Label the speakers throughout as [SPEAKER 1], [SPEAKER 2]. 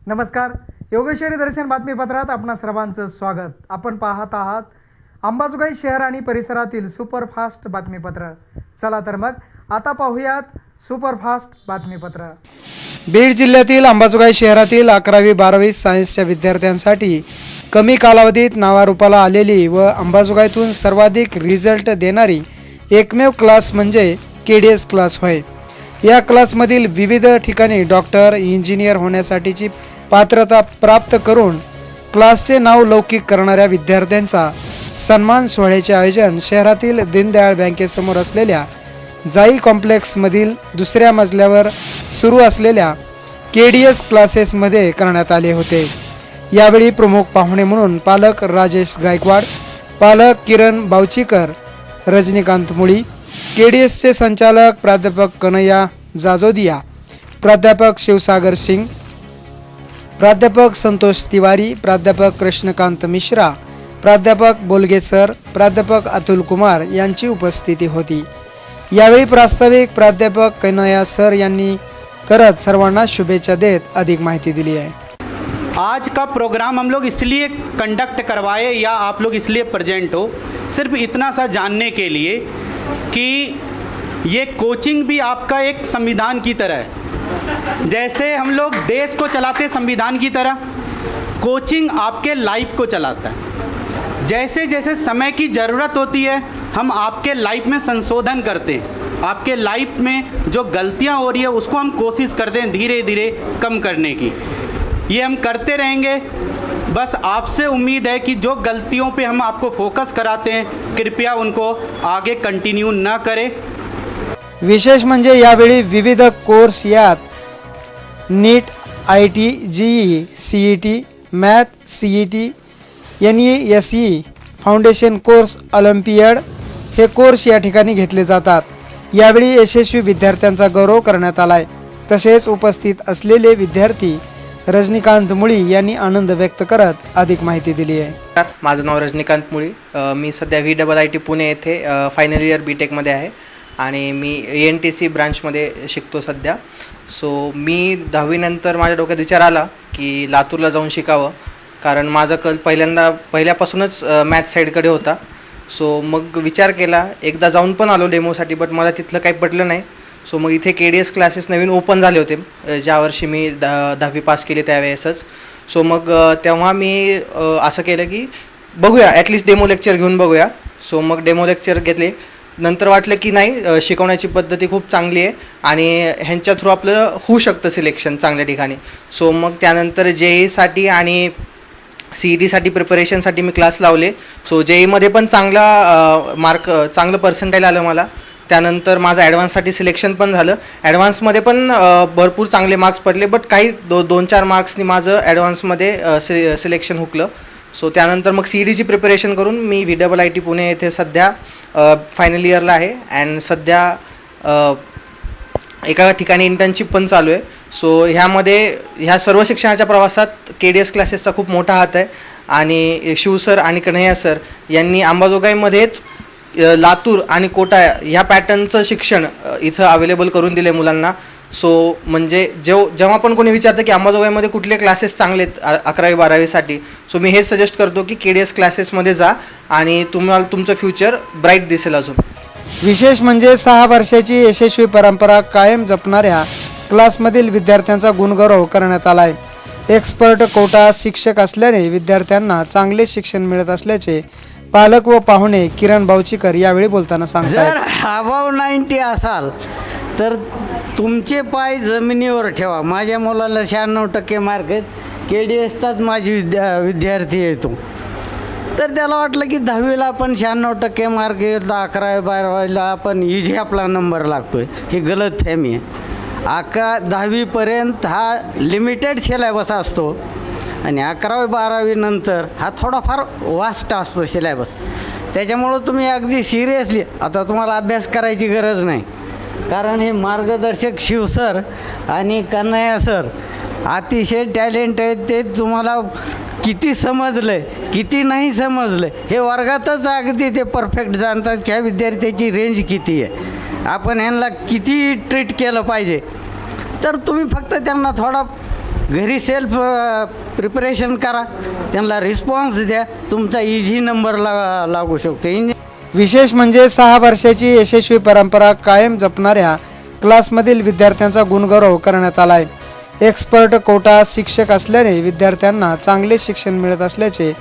[SPEAKER 1] नमस्कार. योगेश्वरी दर्शन बातमीपत्रात आपणा सर्वांचं स्वागत. आपण पाहत आहात अंबाजोगाई शहर आणि परिसरातील सुपरफास्ट बातमीपत्र. चला तर मग आता पाहूयात सुपरफास्ट बातमीपत्र. बीड जिल्ह्यातील अंबाजोगाई शहरातील 11वी-12वी सायन्सच्या विद्यार्थ्यांसाठी कमी कालावधीत नावारूपाला आलेली व अंबाजोगाईतून सर्वाधिक रिझल्ट देणारी एकमेव क्लास म्हणजे KDS क्लास होय. या क्लासमधील विविध ठिकाणी डॉक्टर, इंजिनियर होण्यासाठीची पात्रता प्राप्त करून क्लासचे नाव लौकिक करणाऱ्या विद्यार्थ्यांचा सन्मान सोहळ्याचे आयोजन शहरातील दीनदयाळ बँकेसमोर असलेल्या जाई कॉम्प्लेक्समधील दुसऱ्या मजल्यावर सुरू असलेल्या KDS क्लासेसमध्ये करण्यात आले होते. यावेळी प्रमुख पाहुणे म्हणून पालक राजेश गायकवाड, पालक किरण बावचीकर, रजनीकांत मुळी, KDSचे संचालक प्राध्यापक कन्हैया जाजोदिया, प्राध्यापक शिवसागर सिंग, प्राध्यापक संतोष तिवारी, प्राध्यापक कृष्णकांत मिश्रा, प्राध्यापक बोलगे सर, प्राध्यापक अतुल कुमार यांची उपस्थिती होती. यावेळी प्रास्ताविक प्राध्यापक कन्हैया सर यांनी करत सर्वांना शुभेच्छा देत अधिक माहिती दिली आहे.
[SPEAKER 2] आज का प्रोग्राम हम लोग इसलिए कंडक्ट करवाए या आप लोग इसलिए प्रेजेंट हो, सिर्फ इतना सा जानने के लिए कि ये कोचिंग भी आपका एक संविधान की तरह है. जैसे हम लोग देश को चलाते संविधान की तरह, कोचिंग आपके लाइफ को चलाता है. जैसे जैसे समय की ज़रूरत होती है हम आपके लाइफ में संशोधन करते हैं. आपके लाइफ में जो गलतियां हो रही है उसको हम कोशिश करते हैं धीरे धीरे कम करने की. ये हम करते रहेंगे. बस आपसे उम्मीद है कि जो गलतियों पे हम आपको फोकस कराते हैं कृपया उनको आगे कंटिन्यू न करें.
[SPEAKER 1] विशेष म्हणजे यावेळी विविध कोर्स यात नीट, IT, GE, CET, math, CET, NESE, foundation course, olympiad हे कोर्स या ठिकाणी घेतले जातात. यावेळी यशस्वी विद्यार्थ्यांचा गौरव करण्यात आलाय. तसेच उपस्थित असलेले विद्यार्थी रजनीकांत मुळी यांनी आनंद व्यक्त करत अधिक माहिती दिली आहे.
[SPEAKER 3] माझं नाव रजनीकांत मुळी. मी सध्या VIIT पुणे येथे फायनल इयर BTechमध्ये आहे आणि मी ENTC ब्रांचमध्ये शिकतो सध्या. सो मी 10वी नंतर माझ्या डोक्यात विचार आला की लातूरला जाऊन शिकावं, कारण माझा कल पहिल्यापासूनच मॅथ्स साईडकडे होता. सो मग विचार केला, एकदा जाऊन पण आलो डेमोसाठी, बट मला तिथलं काही पटलं नाही. सो मग इथे KDS क्लासेस नवीन ओपन झाले होते ज्या वर्षी मी 10वी पास केली त्यावेळेसच. सो मग तेव्हा मी असं केलं की बघूया, ॲटलिस्ट डेमो लेक्चर घेऊन बघूया. सो मग डेमो लेक्चर घेतले. नंतर वाटलं की नाही, शिकवण्याची पद्धती खूप चांगली आहे आणि ह्यांच्या थ्रू आपलं होऊ शकतं सिलेक्शन चांगल्या ठिकाणी. सो मग त्यानंतर JEEसाठी आणि CETसाठी प्रिपरेशनसाठी मी क्लास लावले. सो JEEमध्ये पण चांगलं पर्सेंटाईल आलं मला. त्यानंतर माझं ॲडव्हान्ससाठी सिलेक्शन पण झालं. ॲडव्हान्समध्ये पण भरपूर चांगले मार्क्स पडले, बट काही 2-4 मार्क्सनी माझं ॲडव्हान्समध्ये सिलेक्शन हुकलं. सो त्यानंतर मग CETची प्रिपरेशन करून मी VIIT पुणे येथे सध्या फायनल इयरला आहे अँड सध्या एका ठिकाणी इंटर्नशिप पण चालू आहे. सो ह्या सर्व शिक्षणाच्या प्रवासात KDS क्लासेसचा खूप मोठा हात आहे आणि शिवसर आणि कन्हैया सर यांनी अंबाजोगाईमध्येच लातूर आणि कोटा ह्या पॅटर्नचं शिक्षण इथं अवेलेबल करून दिले मुलांना. सो म्हणजे जेव्हा पण कोणी विचारतं की अंबाजोगाईमध्ये कुठले क्लासेस चांगले आहेत 11वी-12वीसाठी, सो मी हेच सजेस्ट करतो की KDS क्लासेसमध्ये जा आणि तुम्हाला तुमचं फ्युचर ब्राईट दिसेल. अजून
[SPEAKER 1] विशेष म्हणजे 6 वर्षाची यशस्वी परंपरा कायम जपणाऱ्या क्लासमधील विद्यार्थ्यांचा गुणगौरव करण्यात आला आहे. एक्सपर्ट कोटा शिक्षक असल्याने विद्यार्थ्यांना चांगले शिक्षण मिळत असल्याचे पालक व पाहुणे किरण बावचीकर यावेळी बोलताना सांगतात.
[SPEAKER 4] जर अबाव 90 असाल तर तुमचे पाय जमिनीवर ठेवा. माझ्या मुलाला 96% मार्क आहेत. KDSचाच माझी विद्यार्थी येतो. तर त्याला वाटलं की 10वीला आपण 96% मार्क येतो, 11वी-12वीला आपण इझी आपला नंबर लागतो आहे. ही गलत फहमी आहे. 10वीपर्यंत हा लिमिटेड सिलेबस असतो आणि 11वी-12वी नंतर हा थोडाफार वास्ट असतो सिलेबस. त्याच्यामुळं तुम्ही अगदी सिरियसली आता तुम्हाला अभ्यास करायची गरज नाही, कारण हे मार्गदर्शक शिवसर आणि कन्हैया सर अतिशय टॅलेंट आहेत. ते तुम्हाला किती समजलं आहे किती नाही समजलं हे वर्गातच अगदी ते परफेक्ट जाणतात की ह्या विद्यार्थ्याची रेंज किती आहे, आपण ह्यांना किती ट्रीट केलं पाहिजे. तर तुम्ही फक्त त्यांना थोडा घरी सेल्फ प्रिपरेशन करा, त्यांना रिस्पॉन्स द्या, तुमचा इझी नंबर लागू शकतो.
[SPEAKER 1] विशेष म्हणजे 6 वर्षाची यशस्वी परंपरा कायम जपणाऱ्या क्लासमधील विद्यार्थ्यांचा गुणगौरव करण्यात आला आहे. एक्सपर्ट कोटा शिक्षक असल्याने विद्यार्थ्यांना चांगले शिक्षण मिळत असल्याचे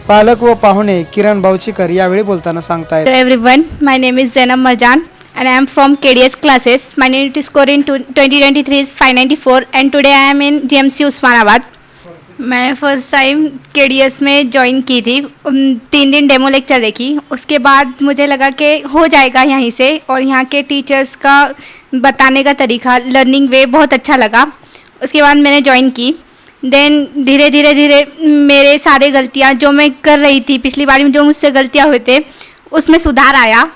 [SPEAKER 1] पालक व पाहुणे किरण बावचीकर यावेळी बोलताना सांगतायत.
[SPEAKER 5] Hello everyone, my name is Zainab Marjan and I am from KDS classes. My NEET score in 2023 is 594 and today I am in GMC Osmanabad. मैं फर्स्ट टाइम KDS में ज्वाइन की थी. 3 दिन डेमो लेक्चर देखी, उसके बाद मुझे लगा कि हो जाएगा यहीं से, और यहाँ के टीचर्स का बताने का तरीका, लर्निंग वे बहुत अच्छा लगा. उसके बाद मैंने ज्वाइन की. देन धीरे धीरे मेरे सारे गलतियाँ जो मैं कर रही थी पिछली बार में, जो मुझसे गलतियाँ हुए थे उसमें सुधार आया.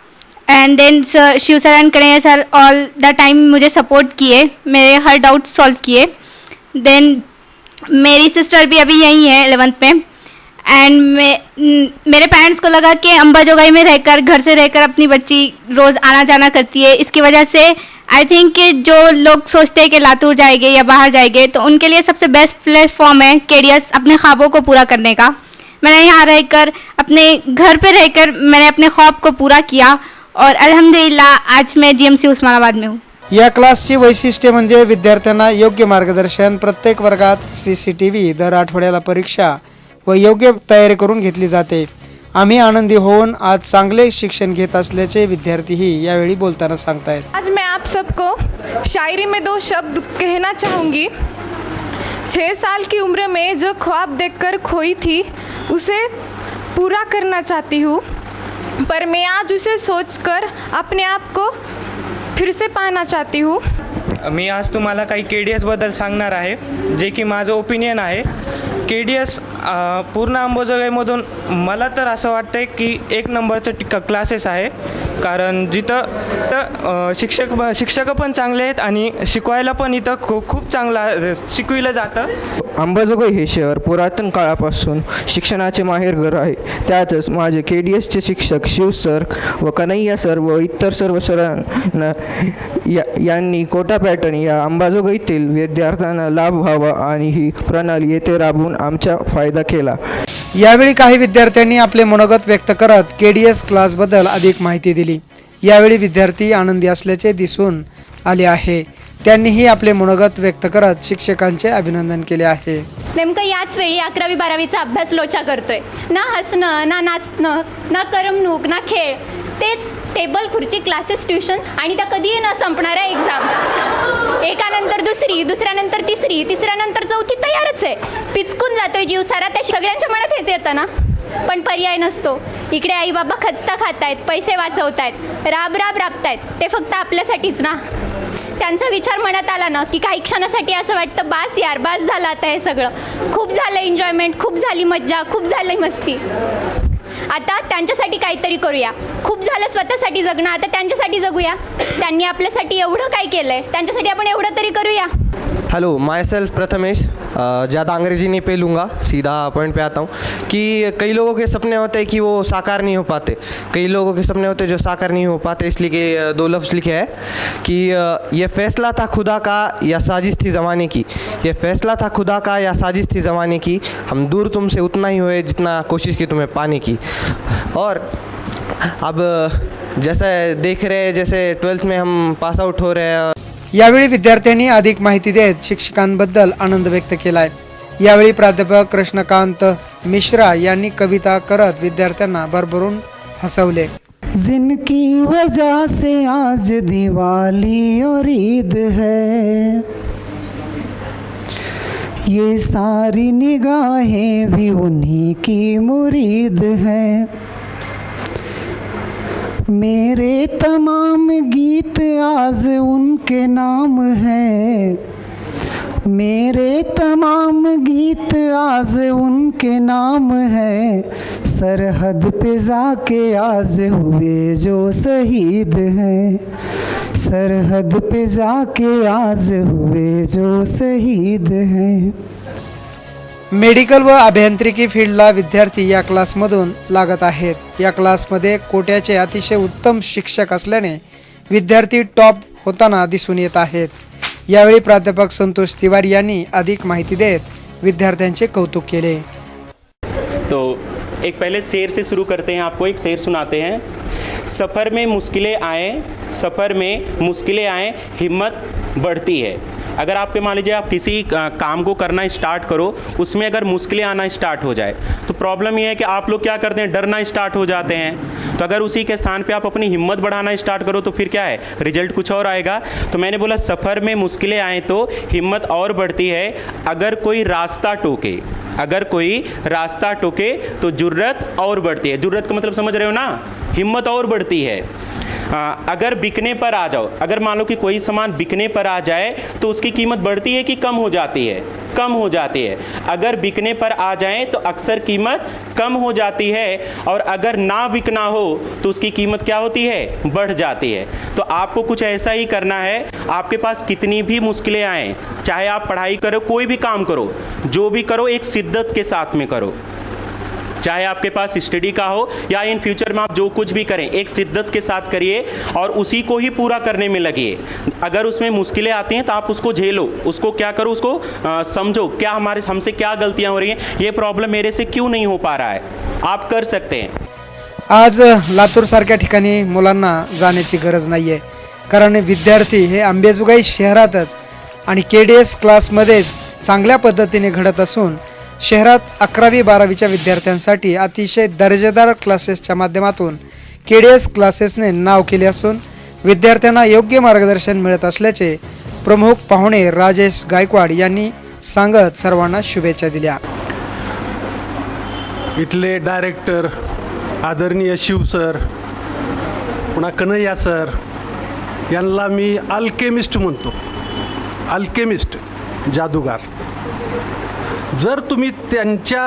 [SPEAKER 5] And then Shiv sir and Kanhaiya sir all the time मुझे सपोर्ट किए, मेरे हर डाउट सॉल्व किए. देन मेरी सिस्टर भी अभी यहीं है 11th में. एंड मेरे पेरेंट्स को लगा कि अंबाजोगाई में रहकर, घर से रहकर अपनी बच्ची रोज़ आना जाना करती है. इसकी वजह से आई थिंक कि जो लोग सोचते हैं कि लातूर जाएंगे या बाहर जाएंगे, तो उनके लिए सबसे बेस्ट प्लेटफॉर्म है KDS अपने ख्वाबों को पूरा करने का. मैंने यहाँ रहकर, अपने घर पे रहकर मैंने अपने ख्वाब को पूरा किया और अल्हम्दुलिल्लाह आज मैं GMC उस्मानाबाद में हूँ.
[SPEAKER 1] या क्लासची वैशिष्ट्ये म्हणजे विद्यार्थ्यांना योग्य मार्गदर्शन, प्रत्येक वर्गात CCTV, दर आठवड्याला परीक्षा व योग्य तयारी करून घेतली जाते. आम्ही आनंदी होऊन आज चांगले शिक्षण घेत असल्याचे विद्यार्थीही यावेळी बोलताना सांगतायत.
[SPEAKER 6] आज मैं आप सबको शायरी में 2 शब्द कहना चाहूँगी. 6 साल की उम्र में जो ख्वाब देखकर खोई थी उसे पूरा करना चाहती हूँ, पर मैं आज उसे सोचकर अपने आप को फिर से पाना चाहती हूँ.
[SPEAKER 7] मी आज तुम्हाला काही KDS बद्दल सांगणार आहे, जे की माझं ओपिनियन आहे. KDS पूर्ण अंबाजोगाईमधून मला तर असं वाटतं आहे की 1 नंबरचं क्लासेस आहे, कारण जिथं शिक्षक पण चांगले आहेत आणि शिकवायला पण इथं खूप चांगलं शिकविलं जातं.
[SPEAKER 8] अंबाजोगाई हे शहर पुरातन काळापासून शिक्षणाचे माहेरघर आहे. त्यातच माझे KDSचे शिक्षक शिव सर व कन्हैया सर व इतर सर्व सरांना यांनी कोटा पॅटर्न या अंबाजोगाईतील विद्यार्थ्यांना लाभ व्हावा आणि ही प्रणाली येथे राबवून आमचा फायदा केला.
[SPEAKER 1] यावेळी काही विद्यार्थ्यांनी आपले मनोगत व्यक्त करत KDS क्लासबद्दल अधिक माहिती दिली. यावेळी विद्यार्थी आनंदी असल्याचे दिसून आले आहे. त्यांनीही आपले मनोगत व्यक्त करत शिक्षकांचे अभिनंदन केले आहे.
[SPEAKER 9] नेमकं याच वेळी 11वी 12वीचा अभ्यास लोचा करतोय. ना हसणं, ना नाचणं, ना करमणूक, ना खेळ, तेच टेबल खुर्ची क्लासेस ट्युशन्स आणि त्या कधीही न संपणाऱ्या एक्झाम्स. एकानंतर दुसरी, दुसऱ्यानंतर तिसरी, तिसऱ्यानंतर चौथी तयारच आहे. पिचकून जातोय जीव सारा. त्या सगळ्यांच्या मनात हेच येतं ना, पण पर्याय नसतो. इकडे आई बाबा खचता खातायत, पैसे वाचवतायत, राबतायत, ते फक्त आपल्यासाठीच ना. त्यांचा विचार मनात आला ना की काही क्षणासाठी असं वाटतं बास यार, बास झालं आता हे सगळं. खूप झालं एन्जॉयमेंट, खूप झाली मज्जा, खूप झाली मस्ती. आता त्यांच्यासाठी काहीतरी करूया. खूप झालं स्वतःसाठी जगणं, आता त्यांच्यासाठी जगूया. त्यांनी आपल्यासाठी एवढं काय केलं आहे, त्यांच्यासाठी आपण एवढं तरी करूया.
[SPEAKER 10] Hello, my self Prathamesh. ज़्यादा अंग्रेजी नहीं पे लूँगा, सीधा पॉइंट पे आता हूँ कि कई लोगों के सपने होते हैं कि वो साकार नहीं हो पाते. कई लोगों के सपने होते हैं जो साकार नहीं हो पाते. इसलिए कि 2 लफ्ज़ लिखे हैं कि ये फैसला था खुदा का या साजिश थी ज़माने की. ये फैसला था खुदा का या साजिश थी ज़माने की. हम दूर तुमसे उतना ही हुए जितना कोशिश की तुम्हें पाने की. और अब जैसे देख रहे हैं, जैसे 12th में हम पास आउट हो रहे हैं.
[SPEAKER 1] यावेळी विद्यार्थ्यांनी अधिक माहिती देत शिक्षकांबद्दल आनंद व्यक्त केलाय. यावेळी प्राध्यापक कृष्णकांत मिश्रा यांनी कविता करत विद्यार्थ्यांना भरभरून हसवले.
[SPEAKER 11] जिनकी वजह से आज दिवाली और ईद है, ये सारी निगाहें भी उन्हीं की मुरीद है. मेरे तमाम गीत आज उनके नाम है. मेरे तमाम गीत आज उनके नाम है. सरहद पे जाके आज हुए जो शहीद हैं. सरहद पे जाके आज हुए जो शहीद हैं.
[SPEAKER 1] मेडिकल व अभियांत्रिकी फील्डला विद्यार्थी या क्लासमधून लागत आहेत. या क्लासमध्ये कोट्याचे अतिशय उत्तम शिक्षक असल्याने विद्यार्थी टॉप होताना दिसून येत आहेत. यावेळी प्राध्यापक संतोष तिवारी यांनी अधिक माहिती देत विद्यार्थ्यांचे कौतुक केले।
[SPEAKER 2] तो एक पहले शेर से शुरू करते हैं, आपको एक शेर सुनाते हैं। सफ़र में मुश्किलें आए हिम्मत बढ़ती है। अगर आपके मान लीजिए आप किसी काम को करना स्टार्ट करो, उसमें अगर मुश्किलें आना स्टार्ट हो जाए तो प्रॉब्लम ये है कि आप लोग क्या करते हैं, डरना स्टार्ट हो जाते हैं। तो अगर उसी के स्थान पे आप अपनी हिम्मत बढ़ाना स्टार्ट करो तो फिर क्या है, रिजल्ट कुछ और आएगा। तो मैंने बोला सफ़र में मुश्किलें आए तो हिम्मत और बढ़ती है। अगर कोई रास्ता टोके तो जुर्रत और बढ़ती है। जुर्रत का मतलब समझ रहे हो ना, हिम्मत और बढ़ती है। अगर बिकने पर आ जाओ, अगर मान लो कि कोई सामान बिकने पर आ जाए तो उसकी कीमत बढ़ती है कि कम हो जाती है? कम हो जाती है। अगर बिकने पर आ जाए तो अक्सर कीमत कम हो जाती है, और अगर ना बिकना हो तो उसकी कीमत क्या होती है, बढ़ जाती है। तो आपको कुछ ऐसा ही करना है। आपके पास कितनी भी मुश्किलें आएँ, चाहे आप पढ़ाई करो, कोई भी काम करो, जो भी करो एक शिद्दत के साथ में करो। चाहे आपके पास स्टडी का हो या इन फ्यूचर में आप जो कुछ भी करें, एक शिद्दत के साथ करिए और उसी को ही पूरा करने में लगिए। अगर उसमें मुश्किलें आती हैं तो आप उसको झेलो, उसको क्या करो, उसको समझो क्या हमसे क्या गलतियां हो रही हैं, ये प्रॉब्लम मेरे से क्यों नहीं हो पा रहा है, आप कर सकते हैं।
[SPEAKER 1] आज लातूरसारख्या ठिकाणी मुलांना जाण्याची गरज नाही आहे, कारण विद्यार्थी हे अंबेजोगाई शहरातच आणि KDS क्लासमध्येच चांगल्या पद्धतीने घडत असून शहरात 11वी-12वीच्या विद्यार्थ्यांसाठी अतिशय दर्जेदार क्लासेसच्या माध्यमातून KDS क्लासेसने नाव केले असून विद्यार्थ्यांना योग्य मार्गदर्शन मिळत असल्याचे प्रमुख पाहुणे राजेश गायकवाड यांनी सांगत सर्वांना शुभेच्छा दिल्या।
[SPEAKER 12] इथले डायरेक्टर आदरणीय शिव सर, पुन्हा कन्हैया सर यांना मी अल्केमिस्ट म्हणतो, अल्केमिस्ट, जादूगार। जर तुम्ही त्यांच्या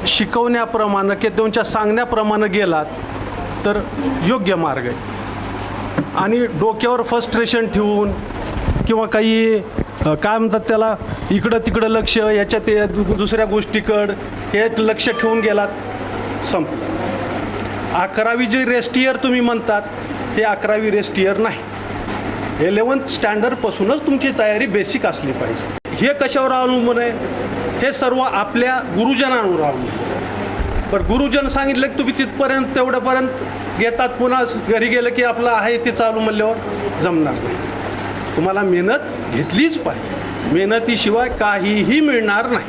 [SPEAKER 12] शिकवण्याप्रमाणे किंवा त्यांच्या सांगण्याप्रमाणे गेलात तर योग्य मार्ग आहे। आणि डोक्यावर फ्रस्ट्रेशन ठेवून किंवा काही काय म्हणतात त्याला, इकडं तिकडं लक्ष, याच्यात दुसऱ्या गोष्टीकडं हे लक्ष ठेवून गेलात, संपलं। 11वी जे रेस्ट इयर तुम्ही म्हणतात हे 11वी रेस्ट इयर नाही, 11th स्टँडर्डपासूनच तुमची तयारी बेसिक असली पाहिजे। हे कशावर अवलंबून आहे, हे सर्व आपल्या गुरुजनांवर अवलंबून। पण गुरुजन सांगितलं की तुम्ही तिथपर्यंत तेवढ्यापर्यंत घेतात, पुन्हा घरी गेलं की आपलं आहे ते चालू म्हणल्यावर जमणार नाही। तुम्हाला मेहनत घेतलीच पाहिजे, मेहनतीशिवाय काहीही मिळणार नाही।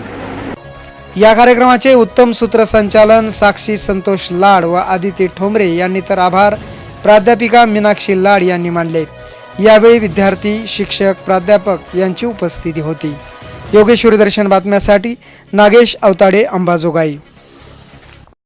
[SPEAKER 1] या कार्यक्रमाचे उत्तम सूत्रसंचालन साक्षी संतोष लाड व आदिती ठोंबरे यांनी तर आभार प्राध्यापिका मीनाक्षी लाड यांनी मानले। यावेळी विद्यार्थी, शिक्षक, प्राध्यापक यांची उपस्थिती होती। योगेश्वरी दर्शन बातम्यासाठी नागेश अवताडे, अंबाजोगाई।